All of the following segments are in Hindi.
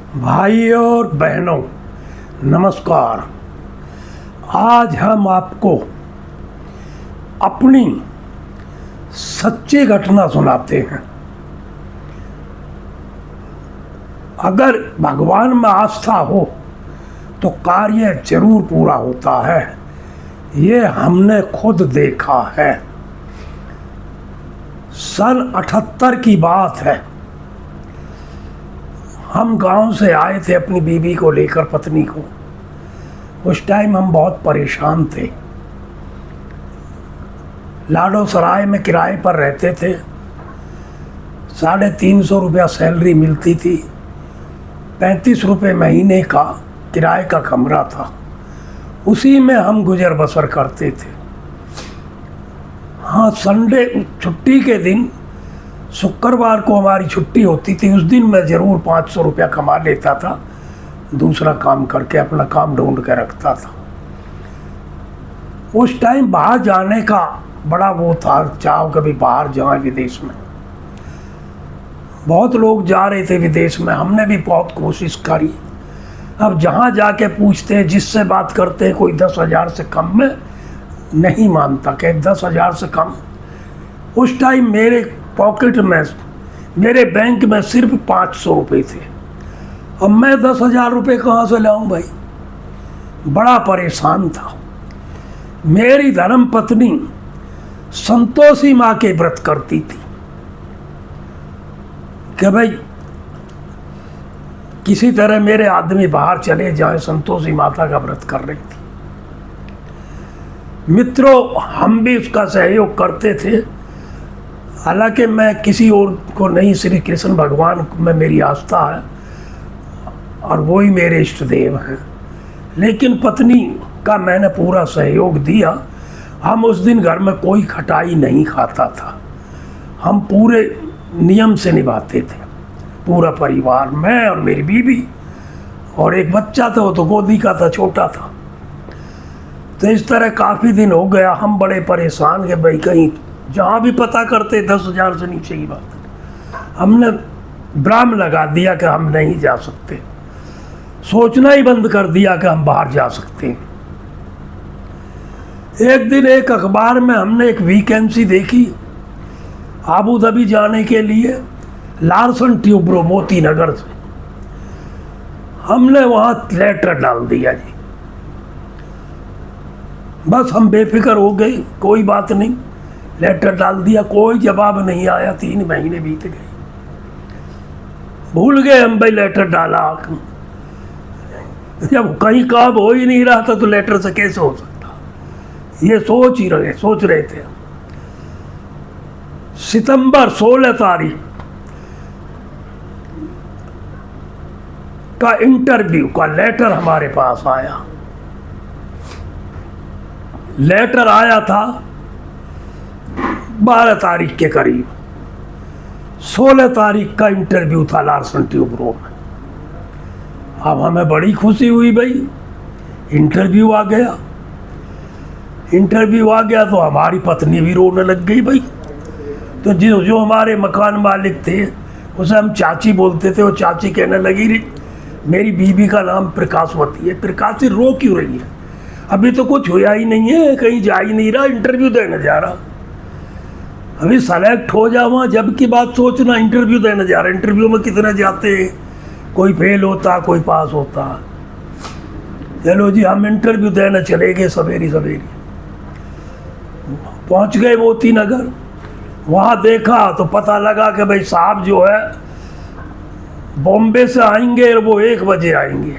भाइयों और बहनों, नमस्कार। आज हम आपको अपनी सच्ची घटना सुनाते हैं। अगर भगवान में आस्था हो तो कार्य जरूर पूरा होता है। ये हमने खुद देखा है। सन 78 की बात है। हम गांव से आए थे अपनी बीवी को लेकर, पत्नी को। उस टाइम हम बहुत परेशान थे। लाडो सराय में किराए पर रहते थे। 350 रुपया सैलरी मिलती थी। 35 रुपये महीने का किराए का कमरा था। उसी में हम गुजर बसर करते थे। हाँ, संडे छुट्टी के दिन, शुक्रवार को हमारी छुट्टी होती थी। उस दिन मैं ज़रूर 500 रुपया कमा लेता था। दूसरा काम करके अपना काम ढूंढ के रखता था। उस टाइम बाहर जाने का बड़ा वो था, चाहो कभी बाहर जाएं विदेश में। बहुत लोग जा रहे थे विदेश में, हमने भी बहुत कोशिश करी। अब जहाँ जाके पूछते हैं, जिससे बात करते हैं, कोई 10,000 से कम में नहीं मानता कि 10,000 से कम। उस टाइम मेरे पॉकेट में, मेरे बैंक में सिर्फ 500 रुपये थे। अब मैं 10,000 रुपये कहाँ से लाऊं भाई? बड़ा परेशान था। मेरी धर्म पत्नी संतोषी माँ के व्रत करती थी कि भाई किसी तरह मेरे आदमी बाहर चले जाए। संतोषी माता का व्रत कर रही थी। मित्रों, हम भी उसका सहयोग करते थे। हालांकि मैं किसी और को नहीं, श्री कृष्ण भगवान में मेरी आस्था है और वो ही मेरे इष्ट देव हैं। लेकिन पत्नी का मैंने पूरा सहयोग दिया। हम उस दिन घर में कोई खटाई नहीं खाता था। हम पूरे नियम से निभाते थे, पूरा परिवार, मैं और मेरी बीवी और एक बच्चा था, वो तो गोदी का था, छोटा था। तो इस तरह काफ़ी दिन हो गया। हम बड़े परेशान कि भाई कहीं जहाँ भी पता करते 10,000 से नीचे की बात। हमने ब्राम लगा दिया कि हम नहीं जा सकते। सोचना ही बंद कर दिया कि हम बाहर जा सकते हैं। एक दिन एक अखबार में हमने एक वैकेंसी देखी आबू धाबी जाने के लिए, लार्सन ट्यूब्रो मोती नगर से। हमने वहाँ लेटर डाल दिया जी। बस हम बेफिक्र हो गए, कोई बात नहीं, लेटर डाल दिया। कोई जवाब नहीं आया। 3 महीने बीत गए। भूल गए हम भाई लेटर डाला। जब कहीं काम हो ही नहीं रहा था तो लेटर से कैसे हो सकता? ये सोच रहे थे। सितंबर 16 तारीख का इंटरव्यू का लेटर हमारे पास आया। लेटर आया था 12 तारीख के करीब। 16 तारीख का इंटरव्यू था लार्सन ट्यूब्रो में। अब हमें बड़ी खुशी हुई भाई, इंटरव्यू आ गया। इंटरव्यू आ गया तो हमारी पत्नी भी रोने लग गई भाई। तो जो हमारे मकान मालिक थे, उसे हम चाची बोलते थे, वो चाची कहने लगी, मेरी बीवी का नाम प्रकाशवती है। प्रकाशी रो क्यों रही है? अभी तो कुछ हुआ ही नहीं है, कहीं जा ही नहीं रहा, इंटरव्यू देने जा रहा। अभी सेलेक्ट हो जा वहाँ जब की बात सोचना, इंटरव्यू देने जा रहा। इंटरव्यू में कितने जाते, कोई फेल होता, कोई पास होता। चलो जी, हम इंटरव्यू देने चले गए। सवेरी पहुँच गए मोती नगर। वहाँ देखा तो पता लगा कि भाई साहब जो है बॉम्बे से आएंगे और वो 1 बजे आएंगे।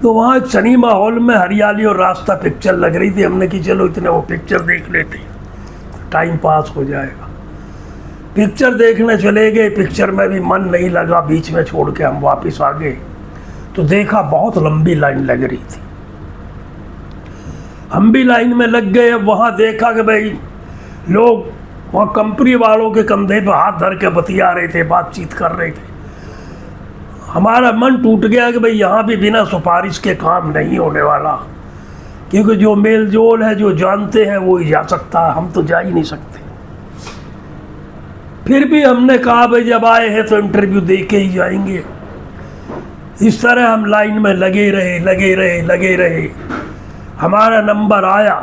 तो वहाँ सिनेमा हॉल में हरियाली और रास्ता पिक्चर लग रही थी। हमने कि चलो इतने वो पिक्चर देख लेते, टाइम पास हो जाएगा। पिक्चर देखने चले गए। पिक्चर में भी मन नहीं लगा, बीच में छोड़ के हम वापस आ गए। तो देखा बहुत लंबी लाइन लग रही थी। हम भी लाइन में लग गए। अब वहाँ देखा कि भाई लोग वहाँ कंपनी वालों के कंधे पर हाथ धर के बतिया रहे थे, बातचीत कर रहे थे। हमारा मन टूट गया कि भाई यहाँ भी बिना सिफारिश के काम नहीं होने वाला, क्योंकि जो मेल जोल है, जो जानते हैं वो ही जा सकता है, हम तो जा ही नहीं सकते। फिर भी हमने कहा भाई जब आए हैं तो इंटरव्यू दे के ही जाएंगे। इस तरह हम लाइन में लगे रहे। हमारा नंबर आया।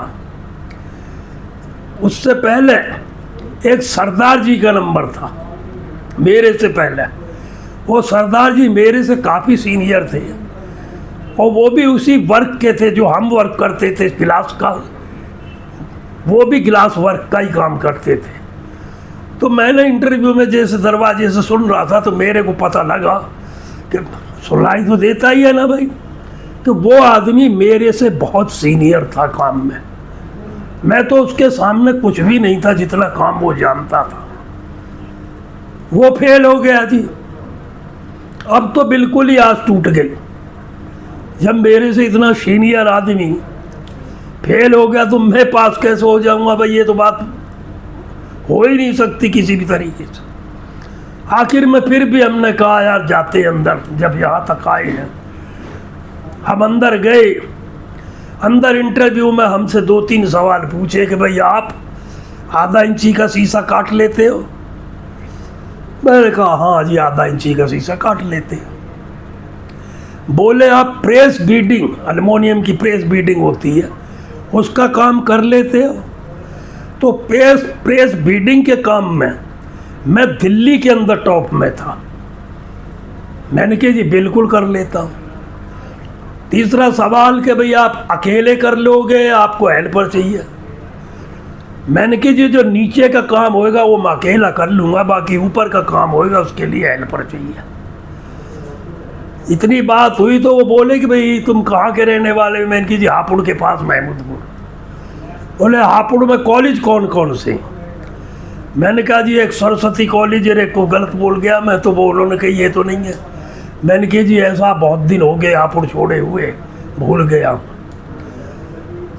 उससे पहले एक सरदार जी का नंबर था मेरे से पहले। वो सरदार जी मेरे से काफ़ी सीनियर थे और वो भी उसी वर्क के थे जो हम वर्क करते थे गिलास का। वो भी गिलास वर्क का ही काम करते थे। तो मैंने इंटरव्यू में जैसे दरवाजे से सुन रहा था तो मेरे को पता लगा कि सुनाई तो देता ही है ना भाई। तो वो आदमी मेरे से बहुत सीनियर था काम में। मैं तो उसके सामने कुछ भी नहीं था जितना काम वो जानता था। वो फेल हो गया जी। अब तो बिल्कुल ही आस टूट गई। जब मेरे से इतना सीनियर आदमी फेल हो गया तो मैं पास कैसे हो जाऊंगा भाई? ये तो बात हो ही नहीं सकती किसी भी तरीके से। आखिर में फिर भी हमने कहा यार जाते अंदर। जब यहाँ तक आए हैं हम अंदर गए। अंदर इंटरव्यू में हमसे 2-3 सवाल पूछे कि भाई आप आधा इंची का शीशा काट लेते हो? मैंने कहा हाँ जी आधा इंची का शीशा काट लेते हैं। बोले आप प्रेस बीडिंग, एल्युमिनियम की प्रेस बीडिंग होती है, उसका काम कर लेते हो? तो प्रेस बीडिंग के काम में मैं दिल्ली के अंदर टॉप में था। मैंने कहा जी बिल्कुल कर लेता हूँ। तीसरा सवाल कि भाई आप अकेले कर लोगे, आपको हेल्पर चाहिए? मैंने कहा जी जो नीचे का काम होएगा वो मैं अकेला कर लूँगा, बाकी ऊपर का काम होएगा उसके लिए हेल्पर चाहिए। इतनी बात हुई तो वो बोले कि भाई तुम कहाँ के रहने वाले? मैंने कहा जी हापुड़ के पास महमूदपुर। बोले हापुड़ में कॉलेज कौन कौन से? मैंने कहा जी एक सरस्वती कॉलेज है, एक को गलत बोल गया मैं तो। वो उन्होंने कही ये तो नहीं है। मैंने कहा जी ऐसा बहुत दिन हो गए हापुड़ छोड़े हुए, भूल गया।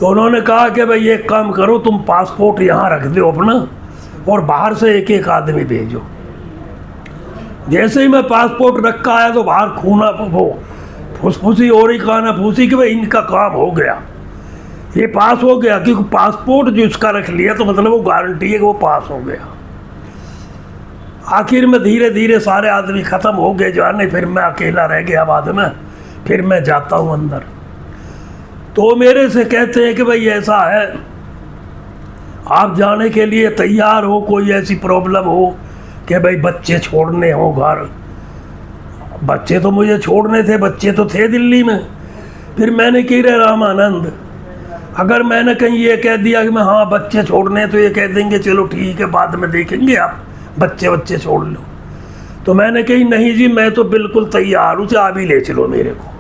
तो उन्होंने कहा कि भाई एक काम करो तुम पासपोर्ट यहाँ रख दो अपना और बाहर से एक आदमी भेजो। जैसे ही मैं पासपोर्ट रखा आया तो बाहर खूना वो फुसफुसी हो रही, खाना फूसी कि भाई इनका काम हो गया, ये पास हो गया। क्योंकि पासपोर्ट जो इसका रख लिया तो मतलब वो गारंटी है कि वो पास हो गया। आखिर में धीरे धीरे सारे आदमी ख़त्म हो गए जाने, फिर मैं अकेला रह गया बाद में। फिर मैं जाता हूँ अंदर तो मेरे से कहते हैं कि भाई ऐसा है आप जाने के लिए तैयार हो? कोई ऐसी प्रॉब्लम हो कि भाई बच्चे छोड़ने हो घर? बच्चे तो मुझे छोड़ने थे, बच्चे तो थे दिल्ली में। फिर मैंने कही रे रामानंद, अगर मैंने कहीं ये कह दिया कि मैं हाँ बच्चे छोड़ने, तो ये कह देंगे चलो ठीक है बाद में देखेंगे, आप बच्चे छोड़ लो। तो मैंने कही नहीं जी मैं तो बिल्कुल तैयार हूँ, आप ही ले चलो मेरे को।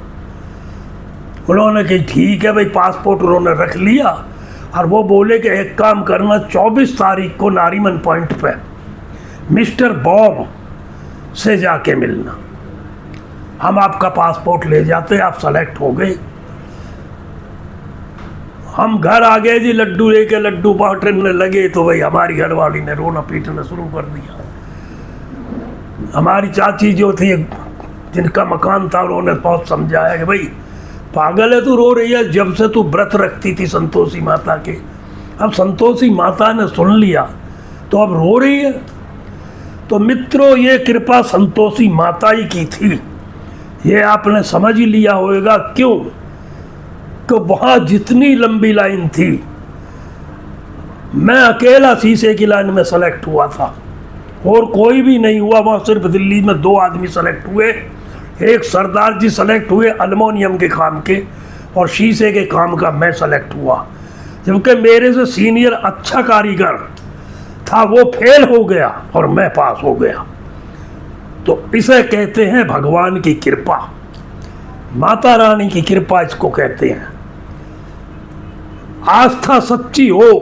उन्होंने कही ठीक है भाई। पासपोर्ट उन्होंने रख लिया और वो बोले कि एक काम करना 24 तारीख को नारीमन पॉइंट पे मिस्टर बॉब से जाके मिलना, हम आपका पासपोर्ट ले जाते, आप सेलेक्ट हो गए। हम घर आ गए जी, लड्डू लेके लड्डू बांटने लगे तो भाई हमारी घरवाली ने रोना पीटना शुरू कर दिया। हमारी चाची जो थी जिनका मकान था उन्होंने बहुत समझाया कि भाई पागल है तू, रो रही है, जब से तू व्रत रखती थी संतोषी माता के, अब संतोषी माता ने सुन लिया तो अब रो रही है। तो मित्रों ये कृपा संतोषी माता ही की थी, ये आपने समझ ही लिया होगा। क्यों? कि वहाँ जितनी लंबी लाइन थी, मैं अकेला शीशे की लाइन में सेलेक्ट हुआ था और कोई भी नहीं हुआ। वहाँ सिर्फ दिल्ली में 2 आदमी सेलेक्ट हुए। एक सरदार जी सेलेक्ट हुए एल्युमिनियम के काम के और शीशे के काम का मैं सेलेक्ट हुआ। जबकि मेरे से सीनियर अच्छा कारीगर था वो फेल हो गया और मैं पास हो गया। तो इसे कहते हैं भगवान की कृपा, माता रानी की कृपा इसको कहते हैं। आस्था सच्ची हो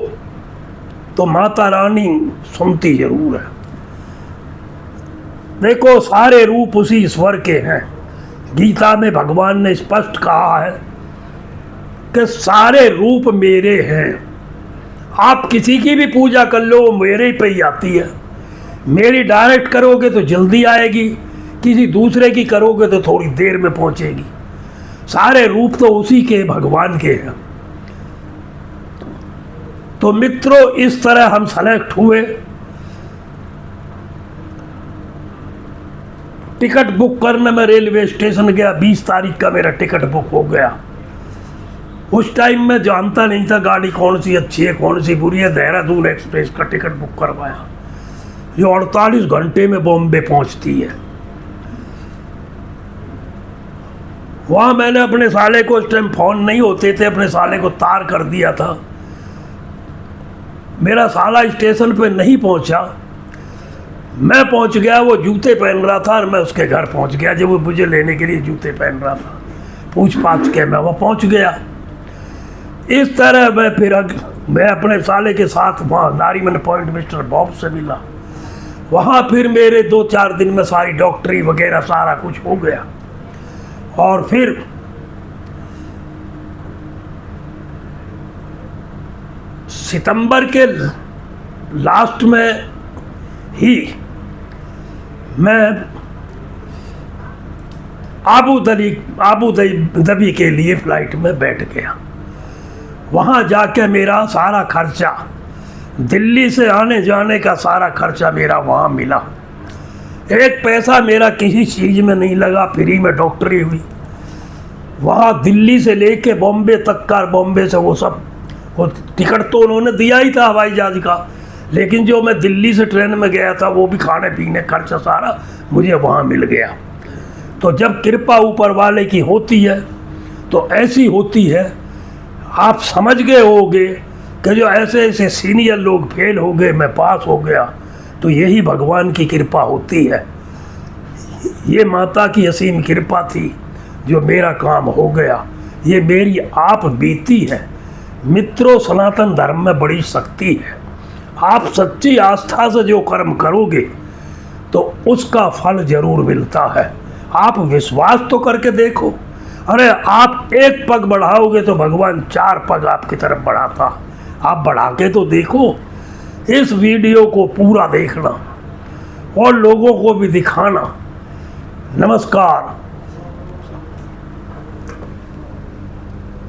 तो माता रानी सुनती जरूर है। देखो सारे रूप उसी ईश्वर के हैं। गीता में भगवान ने स्पष्ट कहा है कि सारे रूप मेरे हैं। आप किसी की भी पूजा कर लो वो मेरे पे ही आती है। मेरी डायरेक्ट करोगे तो जल्दी आएगी, किसी दूसरे की करोगे तो थोड़ी देर में पहुंचेगी। सारे रूप तो उसी के भगवान के हैं। तो मित्रों इस तरह हम सेलेक्ट हुए टिकट बुक करने में रेलवे स्टेशन गया, 20 तारीख का मेरा टिकट बुक हो गया। उस टाइम में जानता नहीं था गाड़ी कौन सी अच्छी है कौन सी बुरी है। देहरादून एक्सप्रेस का टिकट बुक करवाया, जो 48 घंटे में बॉम्बे पहुंचती है। वहाँ मैंने अपने साले को, उस टाइम फ़ोन नहीं होते थे, अपने साले को तार कर दिया था। मेरा साला स्टेशन पे नहीं पहुंचा, मैं पहुंच गया। वो जूते पहन रहा था और मैं उसके घर पहुंच गया, जब वो मुझे लेने के लिए जूते पहन रहा था। पूछ पाछ के मैं वहाँ पहुंच गया। इस तरह मैं अपने साले के साथ वहाँ नारीमन पॉइंट मिस्टर बॉब से मिला। वहाँ फिर मेरे 2-4 दिन में सारी डॉक्टरी वगैरह सारा कुछ हो गया। और फिर सितंबर के लास्ट में ही मैं आबू धाबी के लिए फ़्लाइट में बैठ गया। वहाँ जाके मेरा सारा खर्चा, दिल्ली से आने जाने का सारा खर्चा मेरा वहाँ मिला। एक पैसा मेरा किसी चीज़ में नहीं लगा, फ्री में डॉक्टरी हुई। वहाँ दिल्ली से लेके बॉम्बे तक का, बॉम्बे से वो टिकट तो उन्होंने दिया ही था हवाई जहाज़ का, लेकिन जो मैं दिल्ली से ट्रेन में गया था वो भी खाने पीने खर्चा सारा मुझे वहाँ मिल गया। तो जब कृपा ऊपर वाले की होती है तो ऐसी होती है। आप समझ गए होंगे कि जो ऐसे ऐसे सीनियर लोग फेल हो गए, मैं पास हो गया, तो यही भगवान की कृपा होती है। ये माता की असीम कृपा थी जो मेरा काम हो गया। ये मेरी आप बीती है। मित्रों, सनातन धर्म में बड़ी शक्ति है। आप सच्ची आस्था से जो कर्म करोगे तो उसका फल जरूर मिलता है। आप विश्वास तो करके देखो। अरे आप एक पग बढ़ाओगे तो भगवान 4 पग आपकी तरफ बढ़ाता। आप बढ़ा के तो देखो। इस वीडियो को पूरा देखना और लोगों को भी दिखाना। नमस्कार।